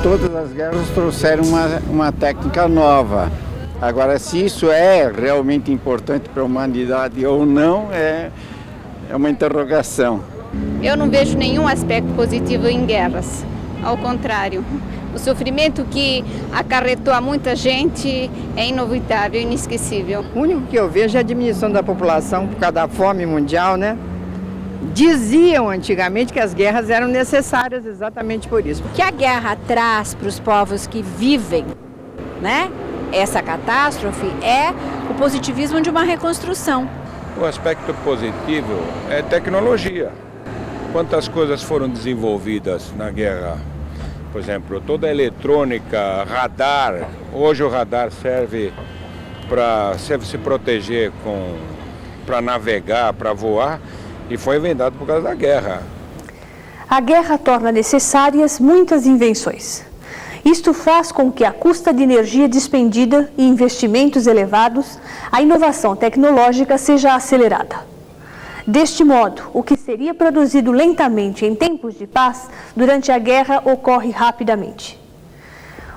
Todas as guerras trouxeram uma técnica nova. Agora, se isso é realmente importante para a humanidade ou não, é uma interrogação. Eu não vejo nenhum aspecto positivo em guerras. Ao contrário, o sofrimento que acarretou a muita gente é inevitável, inesquecível. O único que eu vejo é a diminuição da população por causa da fome mundial, né? Diziam antigamente que as guerras eram necessárias exatamente por isso. O que a guerra traz para os povos que vivem, né, essa catástrofe é o positivismo de uma reconstrução. O aspecto positivo é tecnologia. Quantas coisas foram desenvolvidas na guerra? Por exemplo, toda a eletrônica, radar. Hoje o radar serve para se proteger, para navegar, para voar. E foi inventado por causa da guerra. A guerra torna necessárias muitas invenções. Isto faz com que, à custa de energia despendida e investimentos elevados, a inovação tecnológica seja acelerada. Deste modo, o que seria produzido lentamente em tempos de paz, durante a guerra ocorre rapidamente.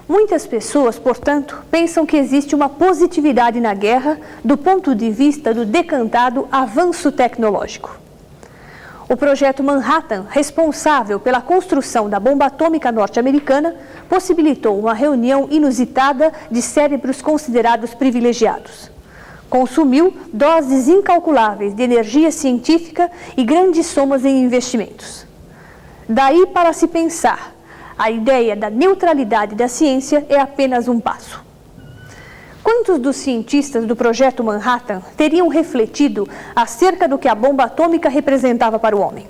Muitas pessoas, portanto, pensam que existe uma positividade na guerra do ponto de vista do decantado avanço tecnológico. O projeto Manhattan, responsável pela construção da bomba atômica norte-americana, possibilitou uma reunião inusitada de cérebros considerados privilegiados. Consumiu doses incalculáveis de energia científica e grandes somas em investimentos. Daí para se pensar, a ideia da neutralidade da ciência é apenas um passo. Quantos dos cientistas do projeto Manhattan teriam refletido acerca do que a bomba atômica representava para o homem?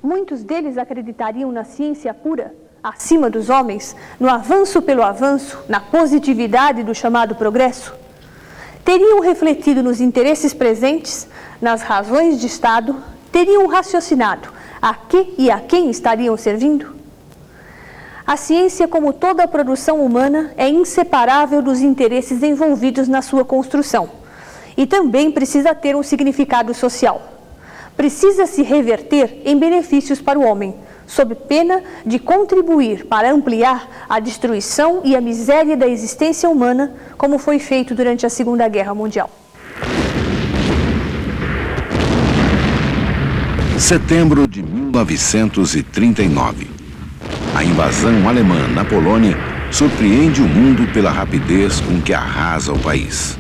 Muitos deles acreditariam na ciência pura, acima dos homens, no avanço pelo avanço, na positividade do chamado progresso? Teriam refletido nos interesses presentes, nas razões de Estado? Teriam raciocinado a que e a quem estariam servindo? A ciência, como toda a produção humana, é inseparável dos interesses envolvidos na sua construção e também precisa ter um significado social. Precisa se reverter em benefícios para o homem, sob pena de contribuir para ampliar a destruição e a miséria da existência humana, como foi feito durante a Segunda Guerra Mundial. Setembro de 1939. A invasão alemã na Polônia surpreende o mundo pela rapidez com que arrasa o país.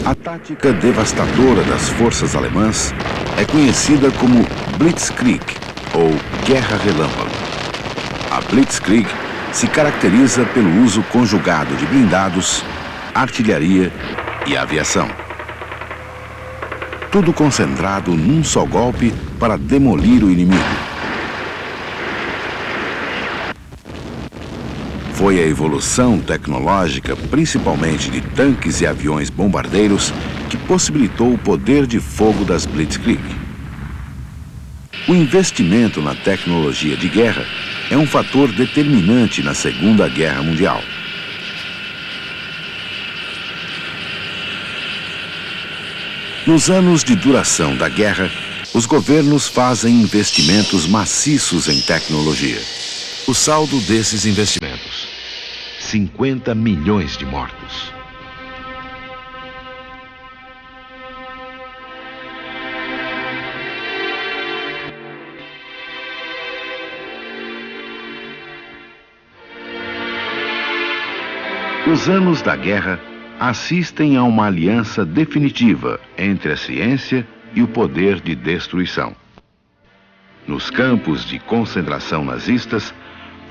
A tática devastadora das forças alemãs é conhecida como Blitzkrieg, ou Guerra Relâmpago. A Blitzkrieg se caracteriza pelo uso conjugado de blindados, artilharia e aviação. Tudo concentrado num só golpe para demolir o inimigo. Foi a evolução tecnológica, principalmente de tanques e aviões bombardeiros, que possibilitou o poder de fogo das Blitzkrieg. O investimento na tecnologia de guerra é um fator determinante na Segunda Guerra Mundial. Nos anos de duração da guerra, os governos fazem investimentos maciços em tecnologia. O saldo desses investimentos: 50 milhões de mortos. Os anos da guerra assistem a uma aliança definitiva entre a ciência e o poder de destruição. Nos campos de concentração nazistas,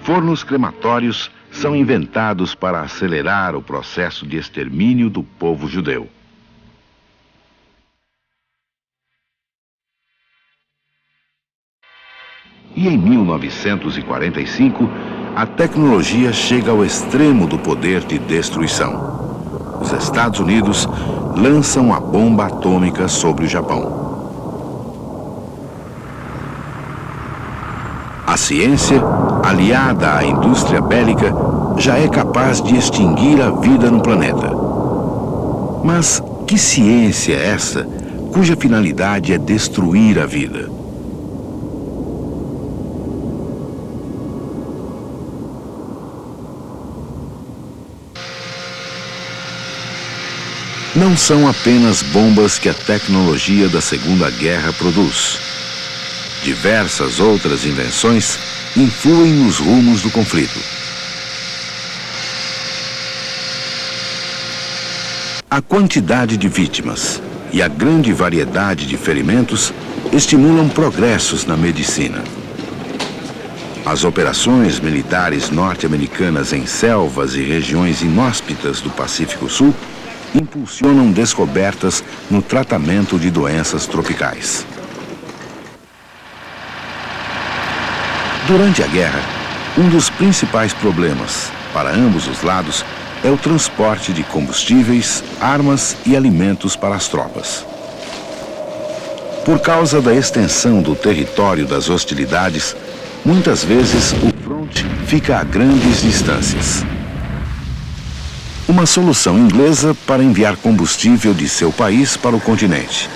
fornos crematórios são inventados para acelerar o processo de extermínio do povo judeu. E em 1945, a tecnologia chega ao extremo do poder de destruição. Os Estados Unidos lançam a bomba atômica sobre o Japão. A ciência, aliada à indústria bélica, já é capaz de extinguir a vida no planeta. Mas que ciência é essa cuja finalidade é destruir a vida? Não são apenas bombas que a tecnologia da Segunda Guerra produz. Diversas outras invenções influem nos rumos do conflito. A quantidade de vítimas e a grande variedade de ferimentos estimulam progressos na medicina. As operações militares norte-americanas em selvas e regiões inóspitas do Pacífico Sul impulsionam descobertas no tratamento de doenças tropicais. Durante a guerra, um dos principais problemas para ambos os lados é o transporte de combustíveis, armas e alimentos para as tropas. Por causa da extensão do território das hostilidades, muitas vezes o fronte fica a grandes distâncias. Uma solução inglesa para enviar combustível de seu país para o continente.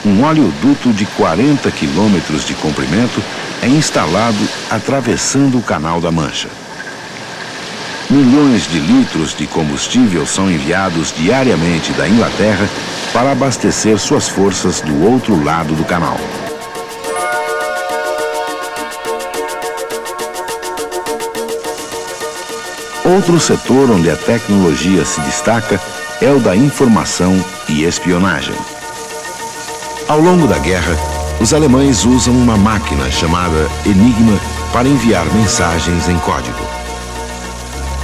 Um oleoduto de 40 quilômetros de comprimento é instalado atravessando o Canal da Mancha. Milhões de litros de combustível são enviados diariamente da Inglaterra para abastecer suas forças do outro lado do canal. Outro setor onde a tecnologia se destaca é o da informação e espionagem. Ao longo da guerra, os alemães usam uma máquina chamada Enigma para enviar mensagens em código.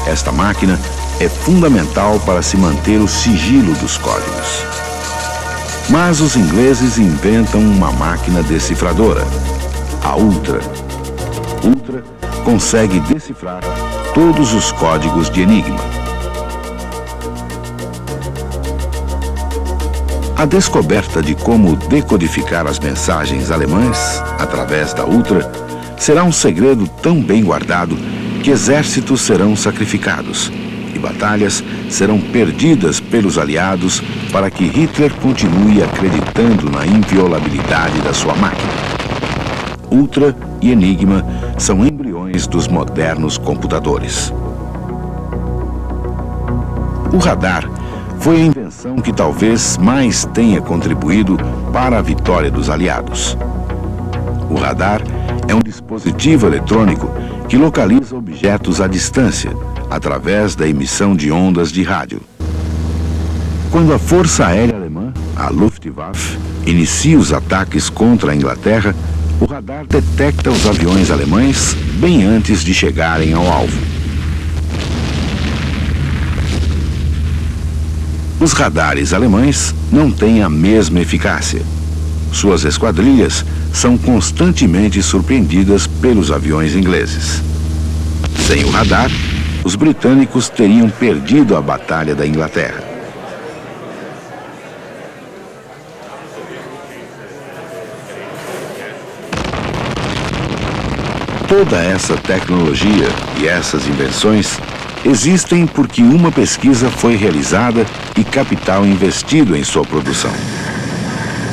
Esta máquina é fundamental para se manter o sigilo dos códigos. Mas os ingleses inventam uma máquina decifradora, a Ultra. Ultra consegue decifrar todos os códigos de Enigma. A descoberta de como decodificar as mensagens alemãs através da Ultra será um segredo tão bem guardado que exércitos serão sacrificados e batalhas serão perdidas pelos aliados para que Hitler continue acreditando na inviolabilidade da sua máquina. Ultra e Enigma são embriões dos modernos computadores. O radar foi a invenção que talvez mais tenha contribuído para a vitória dos aliados. O radar é um dispositivo eletrônico que localiza objetos à distância, através da emissão de ondas de rádio. Quando a Força Aérea Alemã, a Luftwaffe, inicia os ataques contra a Inglaterra, o radar detecta os aviões alemães bem antes de chegarem ao alvo. Os radares alemães não têm a mesma eficácia. Suas esquadrilhas são constantemente surpreendidas pelos aviões ingleses. Sem o radar, os britânicos teriam perdido a Batalha da Inglaterra. Toda essa tecnologia e essas invenções existem porque uma pesquisa foi realizada e capital investido em sua produção.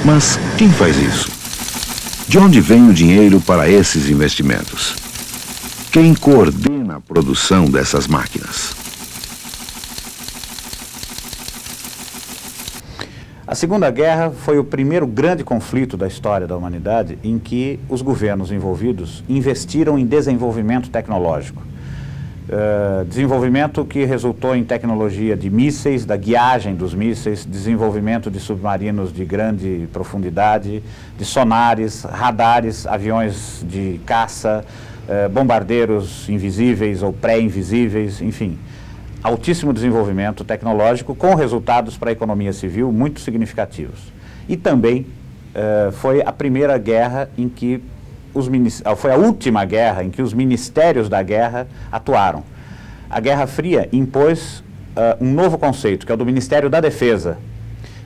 Mas quem faz isso? De onde vem o dinheiro para esses investimentos? Quem coordena a produção dessas máquinas? A Segunda Guerra foi o primeiro grande conflito da história da humanidade em que os governos envolvidos investiram em desenvolvimento tecnológico. Desenvolvimento que resultou em tecnologia de mísseis, da guiagem dos mísseis, desenvolvimento de submarinos de grande profundidade, de sonares, radares, aviões de caça, bombardeiros invisíveis ou pré-invisíveis, enfim. Altíssimo desenvolvimento tecnológico com resultados para a economia civil muito significativos. E também foi a primeira guerra em que foi a última guerra em que os ministérios da guerra atuaram. A Guerra Fria impôs um novo conceito, que é o do Ministério da Defesa,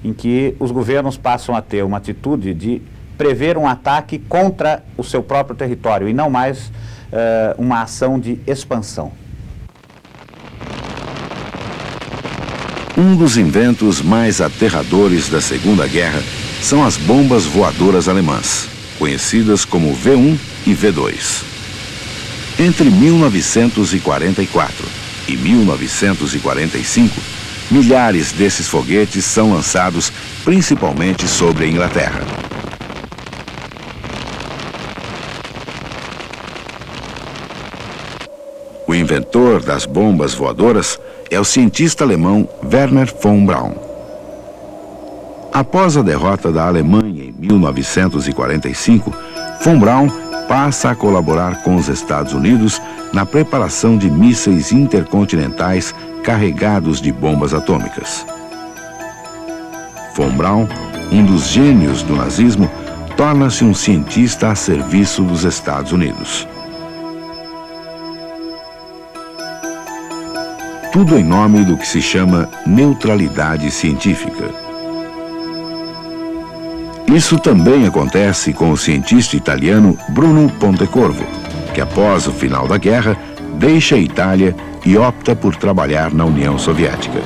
em que os governos passam a ter uma atitude de prever um ataque contra o seu próprio território e não mais uma ação de expansão. Um dos inventos mais aterradores da Segunda Guerra são as bombas voadoras alemãs, conhecidas como V1 e V2. Entre 1944 e 1945, milhares desses foguetes são lançados principalmente sobre a Inglaterra. O inventor das bombas voadoras é o cientista alemão Wernher von Braun. Após a derrota da Alemanha em 1945, von Braun passa a colaborar com os Estados Unidos na preparação de mísseis intercontinentais carregados de bombas atômicas. Von Braun, um dos gênios do nazismo, torna-se um cientista a serviço dos Estados Unidos. Tudo em nome do que se chama neutralidade científica. Isso também acontece com o cientista italiano Bruno Pontecorvo, que após o final da guerra deixa a Itália e opta por trabalhar na União Soviética.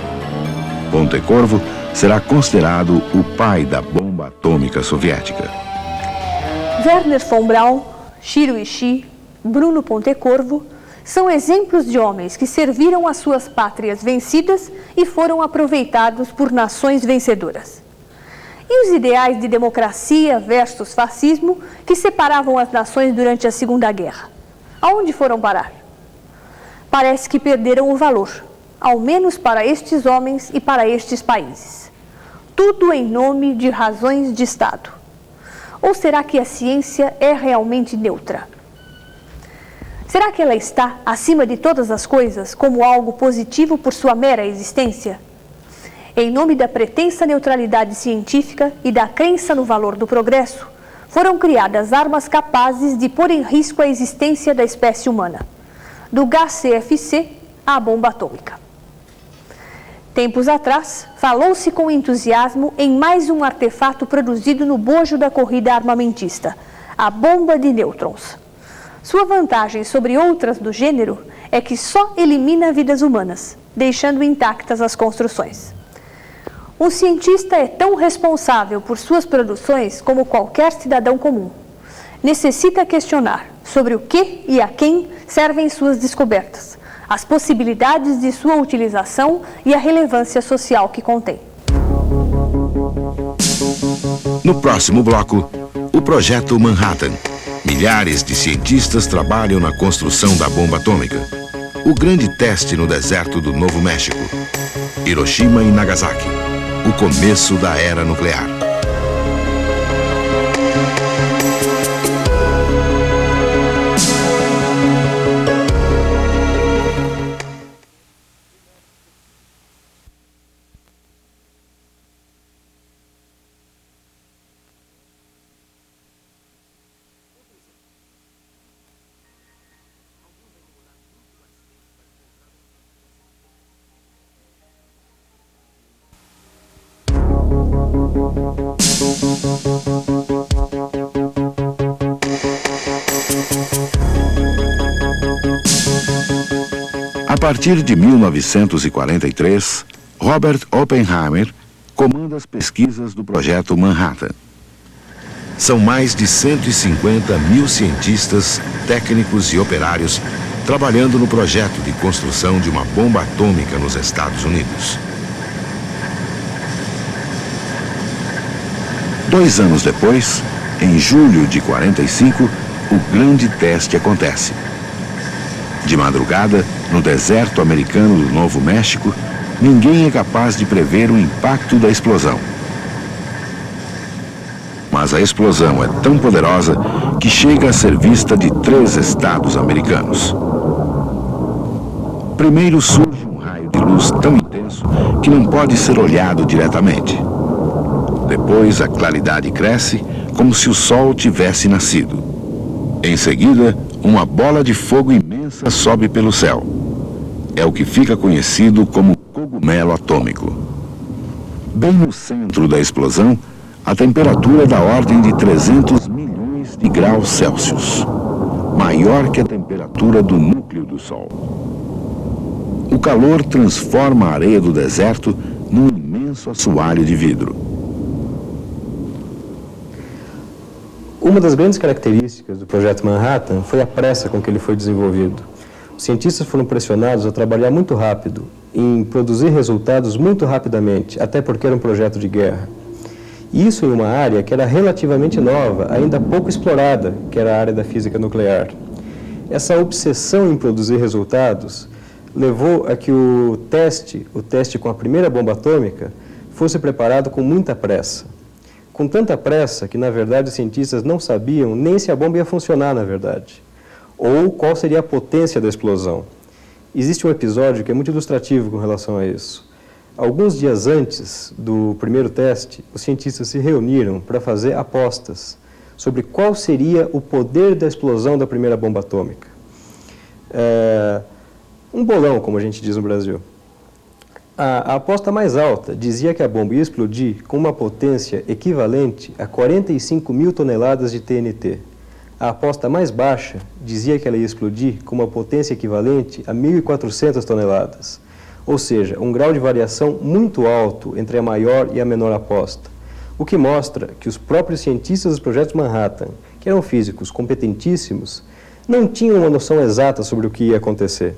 Pontecorvo será considerado o pai da bomba atômica soviética. Wernher von Braun, Shiro Ishii, Bruno Pontecorvo são exemplos de homens que serviram as suas pátrias vencidas e foram aproveitados por nações vencedoras. E os ideais de democracia versus fascismo que separavam as nações durante a Segunda Guerra? Aonde foram parar? Parece que perderam o valor, ao menos para estes homens e para estes países. Tudo em nome de razões de Estado. Ou será que a ciência é realmente neutra? Será que ela está acima de todas as coisas como algo positivo por sua mera existência? Em nome da pretensa neutralidade científica e da crença no valor do progresso, foram criadas armas capazes de pôr em risco a existência da espécie humana, do gás CFC à bomba atômica. Tempos atrás, falou-se com entusiasmo em mais um artefato produzido no bojo da corrida armamentista, a bomba de nêutrons. Sua vantagem sobre outras do gênero é que só elimina vidas humanas, deixando intactas as construções. Um cientista é tão responsável por suas produções como qualquer cidadão comum. Necessita questionar sobre o que e a quem servem suas descobertas, as possibilidades de sua utilização e a relevância social que contém. No próximo bloco, o Projeto Manhattan. Milhares de cientistas trabalham na construção da bomba atômica. O grande teste no deserto do Novo México. Hiroshima e Nagasaki. O começo da era nuclear. A partir de 1943, Robert Oppenheimer comanda as pesquisas do Projeto Manhattan. São mais de 150 mil cientistas, técnicos e operários trabalhando no projeto de construção de uma bomba atômica nos Estados Unidos. 2 anos depois, em julho de 45, o grande teste acontece. De madrugada, no deserto americano do Novo México, ninguém é capaz de prever o impacto da explosão. Mas a explosão é tão poderosa que chega a ser vista de 3 estados americanos. Primeiro surge um raio de luz tão intenso que não pode ser olhado diretamente. Depois a claridade cresce como se o sol tivesse nascido. Em seguida, uma bola de fogo imensa sobe pelo céu. É o que fica conhecido como cogumelo atômico. Bem no centro da explosão, a temperatura é da ordem de 300 milhões de graus Celsius. maior que a temperatura do núcleo do Sol. O calor transforma a areia do deserto num imenso assoalho de vidro. Uma das grandes características do projeto Manhattan foi a pressa com que ele foi desenvolvido. Os cientistas foram pressionados a trabalhar muito rápido, em produzir resultados muito rapidamente, até porque era um projeto de guerra. Isso em uma área que era relativamente nova, ainda pouco explorada, que era a área da física nuclear. Essa obsessão em produzir resultados levou a que o teste com a primeira bomba atômica, fosse preparado com muita pressa. Com tanta pressa que, na verdade, os cientistas não sabiam nem se a bomba ia funcionar, na verdade, ou qual seria a potência da explosão. Existe um episódio que é muito ilustrativo com relação a isso. Alguns dias antes do primeiro teste, os cientistas se reuniram para fazer apostas sobre qual seria o poder da explosão da primeira bomba atômica. Um bolão, como a gente diz no Brasil. A aposta mais alta dizia que a bomba ia explodir com uma potência equivalente a 45 mil toneladas de TNT. A aposta mais baixa dizia que ela ia explodir com uma potência equivalente a 1.400 toneladas. Ou seja, um grau de variação muito alto entre a maior e a menor aposta. O que mostra que os próprios cientistas dos projetos Manhattan, que eram físicos competentíssimos, não tinham uma noção exata sobre o que ia acontecer.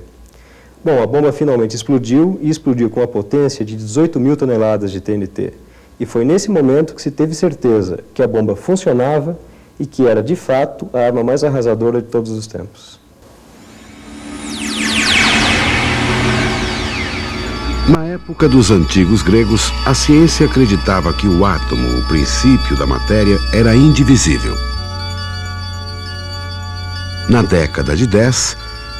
Bom, a bomba finalmente explodiu e explodiu com a potência de 18 mil toneladas de TNT. E foi nesse momento que se teve certeza que a bomba funcionava e que era, de fato, a arma mais arrasadora de todos os tempos. Na época dos antigos gregos, a ciência acreditava que o átomo, o princípio da matéria, era indivisível. Na década de 10,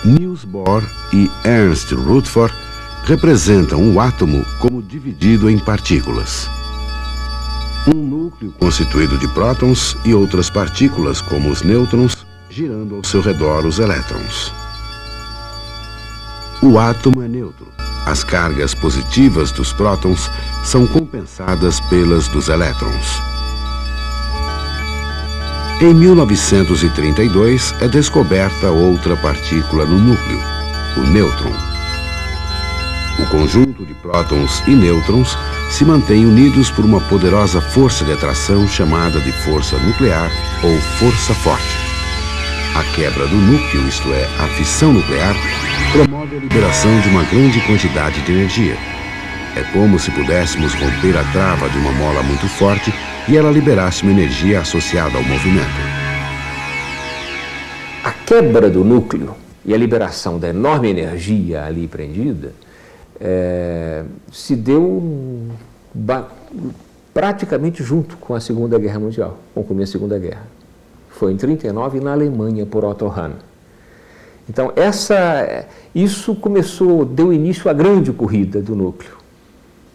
Niels Bohr e Ernst Rutherford representam o átomo como dividido em partículas. Um núcleo constituído de prótons e outras partículas, como os nêutrons, girando ao seu redor os elétrons. O átomo é neutro. As cargas positivas dos prótons são compensadas pelas dos elétrons. Em 1932, é descoberta outra partícula no núcleo, o nêutron. O conjunto de prótons e nêutrons se mantém unidos por uma poderosa força de atração chamada de força nuclear ou força forte. A quebra do núcleo, isto é, a fissão nuclear, promove a liberação de uma grande quantidade de energia. É como se pudéssemos romper a trava de uma mola muito forte e ela liberasse uma energia associada ao movimento. A quebra do núcleo e a liberação da enorme energia ali prendida se deu praticamente junto com a Segunda Guerra Mundial, com o começo da Segunda Guerra. Foi em 1939 na Alemanha, por Otto Hahn. Então, isso deu início à grande corrida do núcleo.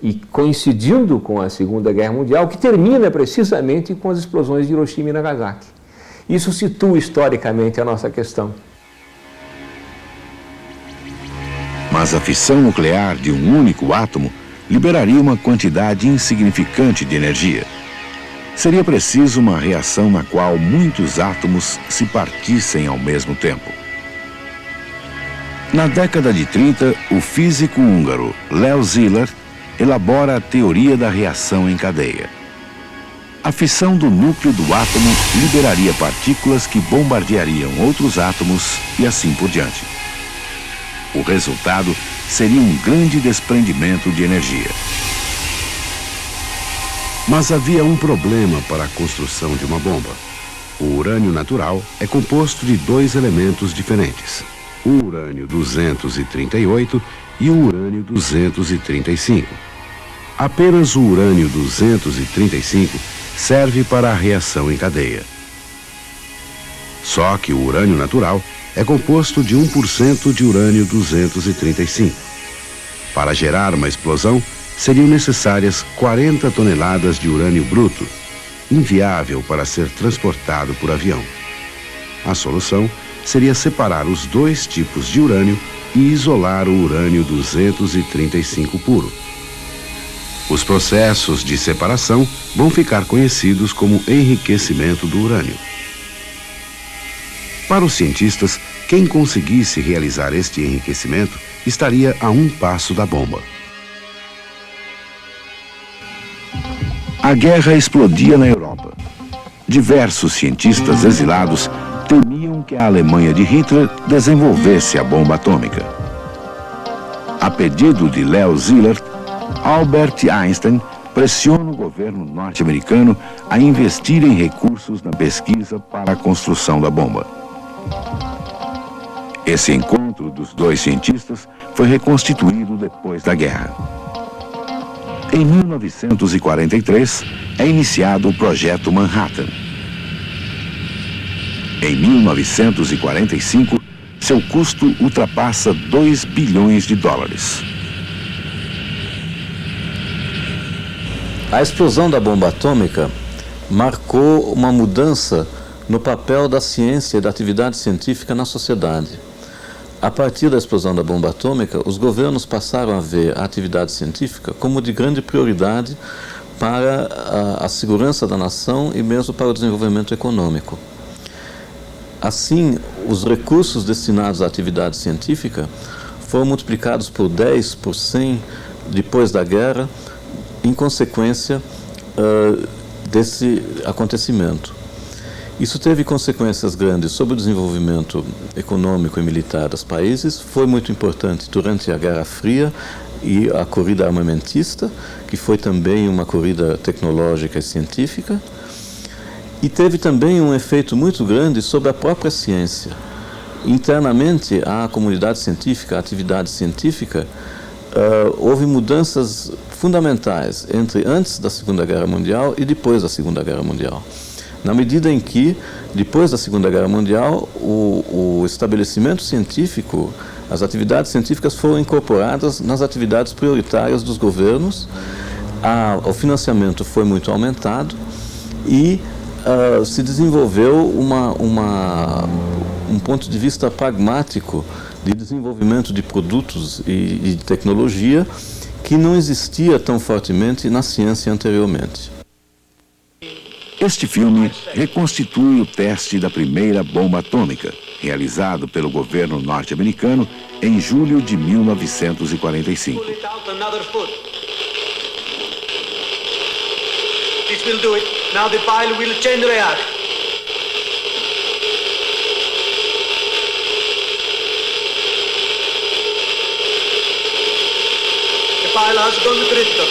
E coincidindo com a Segunda Guerra Mundial, que termina precisamente com as explosões de Hiroshima e Nagasaki. Isso situa historicamente a nossa questão. Mas a fissão nuclear de um único átomo liberaria uma quantidade insignificante de energia. Seria preciso uma reação na qual muitos átomos se partissem ao mesmo tempo. Na década de 30, o físico húngaro Leo Szilard elabora a teoria da reação em cadeia. A fissão do núcleo do átomo liberaria partículas que bombardeariam outros átomos e assim por diante. O resultado seria um grande desprendimento de energia. Mas havia um problema para a construção de uma bomba. O urânio natural é composto de dois elementos diferentes, o urânio 238 e o urânio 235. Apenas o urânio 235 serve para a reação em cadeia. Só que o urânio natural é composto de 1% de urânio 235. Para gerar uma explosão, seriam necessárias 40 toneladas de urânio bruto, inviável para ser transportado por avião. A solução seria separar os dois tipos de urânio e isolar o urânio 235 puro. Os processos de separação vão ficar conhecidos como enriquecimento do urânio. Para os cientistas, quem conseguisse realizar este enriquecimento estaria a um passo da bomba. A guerra explodia na Europa. Diversos cientistas exilados temiam que a Alemanha de Hitler desenvolvesse a bomba atômica. A pedido de Leo Szilard, Albert Einstein pressiona o governo norte-americano a investir em recursos na pesquisa para a construção da bomba. Esse encontro dos dois cientistas foi reconstituído depois da guerra. Em 1943, é iniciado o Projeto Manhattan. Em 1945, seu custo ultrapassa $2 bilhões. A explosão da bomba atômica marcou uma mudança no papel da ciência e da atividade científica na sociedade. A partir da explosão da bomba atômica, os governos passaram a ver a atividade científica como de grande prioridade para a segurança da nação e mesmo para o desenvolvimento econômico. Assim, os recursos destinados à atividade científica foram multiplicados por 10, por 100 depois da guerra, em consequência desse acontecimento. Isso teve consequências grandes sobre o desenvolvimento econômico e militar dos países, foi muito importante durante a Guerra Fria e a corrida armamentista, que foi também uma corrida tecnológica e científica, e teve também um efeito muito grande sobre a própria ciência. Internamente, a comunidade científica, a atividade científica, houve mudanças fundamentais entre antes da Segunda Guerra Mundial e depois da Segunda Guerra Mundial. Na medida em que, depois da Segunda Guerra Mundial, o estabelecimento científico, as atividades científicas foram incorporadas nas atividades prioritárias dos governos, o financiamento foi muito aumentado e se desenvolveu um ponto de vista pragmático de desenvolvimento de produtos e de tecnologia que não existia tão fortemente na ciência anteriormente. Este filme reconstitui o teste da primeira bomba atômica, realizado pelo governo norte-americano em julho de 1945. This will do it. Now the pile will change react. The pile has gone critical.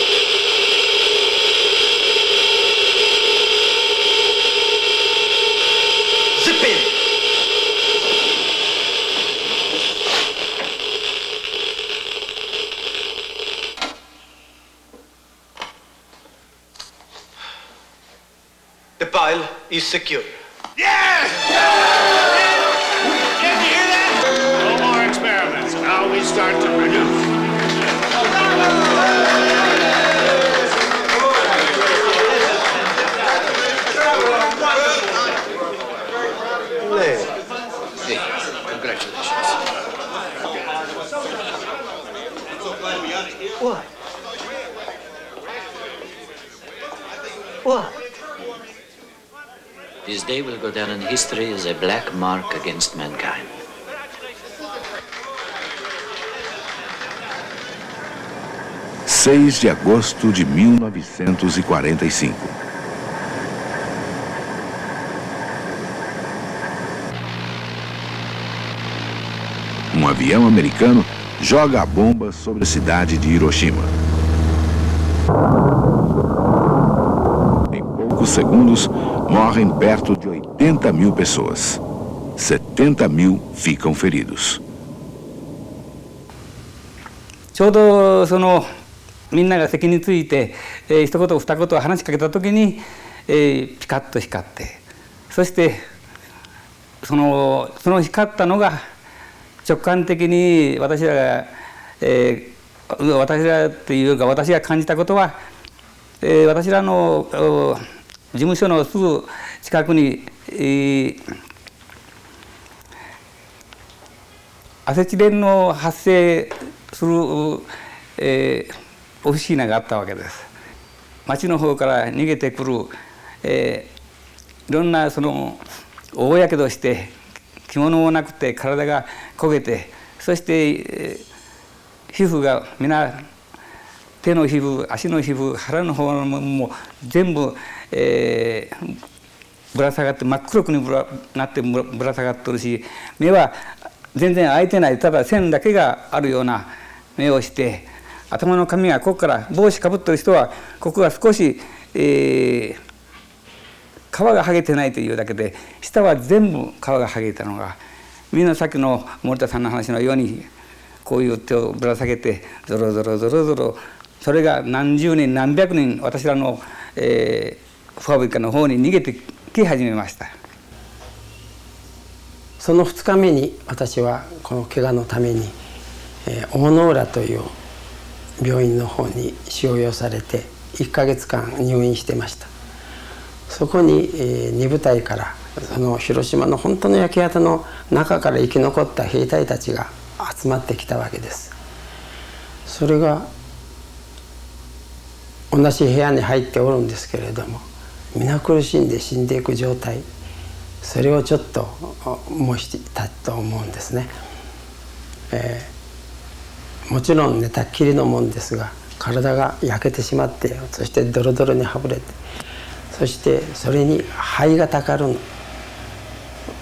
Zip in. The pile is secure. Yes! Can you hear that? No more experiments. Now we start to produce. Hey, congratulations. What? What? This day will go down in history as a black mark against mankind. – 6 de agosto de 1945. Um avião americano joga a bomba sobre a cidade de Hiroshima. Em poucos segundos, morrem perto de 80 mil pessoas. 70 mil ficam feridos. ちょうどみんなが席について、一言二言話しかけた時に、ピカッと光って、そしてその光ったのが直感的に私らが、私らっていうか私が感じたことは、私らの事務所のすぐ近くに、アセチレンの発生する、オフィシーナがあったわけです。町の方から逃げてくる、いろんな大やけどして着物もなくて体が焦げて、そして、皮膚が皆手の皮膚、足の皮膚、腹の方も全部、ぶら下がって真っ黒くなってぶら下がっとるし、目は全然開いてない、ただ線だけがあるような目をして、頭の髪がここから帽子かぶってる人はここが少し、皮が剥げてないというだけで、下は全部皮が剥げたのが、みんなさっきの森田さんの話のようにこういう手をぶら下げてゾロゾロゾロゾロ、それが何十人何百人私らの、ファブリカの方に逃げてき始めました。その2日目に私はこの怪我のために、大野浦という病院の方に収容されて1ヶ月間入院してました。そこに、2部隊からその広島の本当の焼け跡の中から生き残った兵隊たちが集まってきたわけです。それが同じ部屋に入っておるんですけれども、皆苦しんで死んでいく状態、それをちょっと模したと思うんですね。もちろん寝たっきりのもんですが、体が焼けてしまって、そしてドロドロにはぶれて、そしてそれに肺がたかる、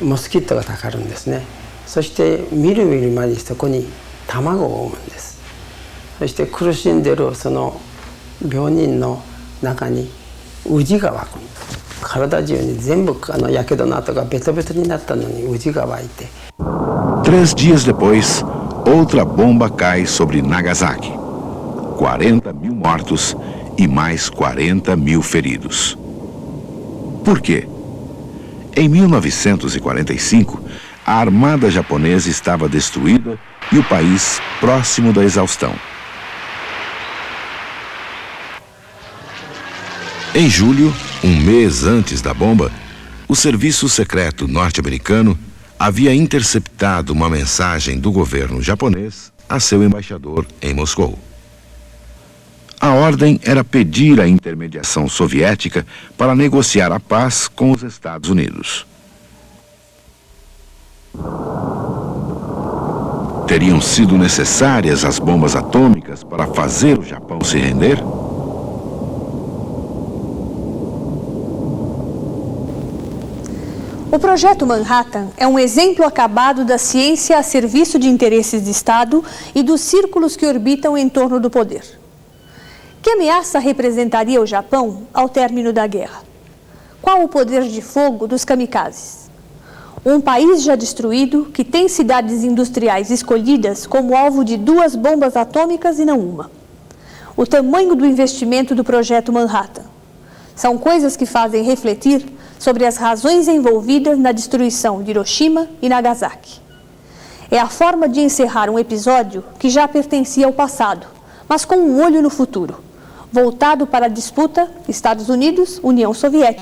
モスキットがたかるんですね。そしてみるみる間にそこに卵を産むんです。そして苦しんでるその病人の中にウジが湧く。体中に全部やけどの跡がベトベトになったのにウジが湧いて。3 dias depois, outra bomba cai sobre Nagasaki. 40.000 mortos e mais 40.000 feridos. Por quê? Em 1945, a armada japonesa estava destruída e o país próximo da exaustão. Em julho, um mês antes da bomba, o serviço secreto norte-americano havia interceptado uma mensagem do governo japonês a seu embaixador em Moscou. A ordem era pedir a intermediação soviética para negociar a paz com os Estados Unidos. Teriam sido necessárias as bombas atômicas para fazer o Japão se render? O Projeto Manhattan é um exemplo acabado da ciência a serviço de interesses de Estado e dos círculos que orbitam em torno do poder. Que ameaça representaria o Japão ao término da guerra? Qual o poder de fogo dos kamikazes? Um país já destruído que tem cidades industriais escolhidas como alvo de 2 bombas atômicas e não uma. O tamanho do investimento do Projeto Manhattan. São coisas que fazem refletir sobre as razões envolvidas na destruição de Hiroshima e Nagasaki. É a forma de encerrar um episódio que já pertencia ao passado, mas com um olho no futuro, voltado para a disputa Estados Unidos-União Soviética.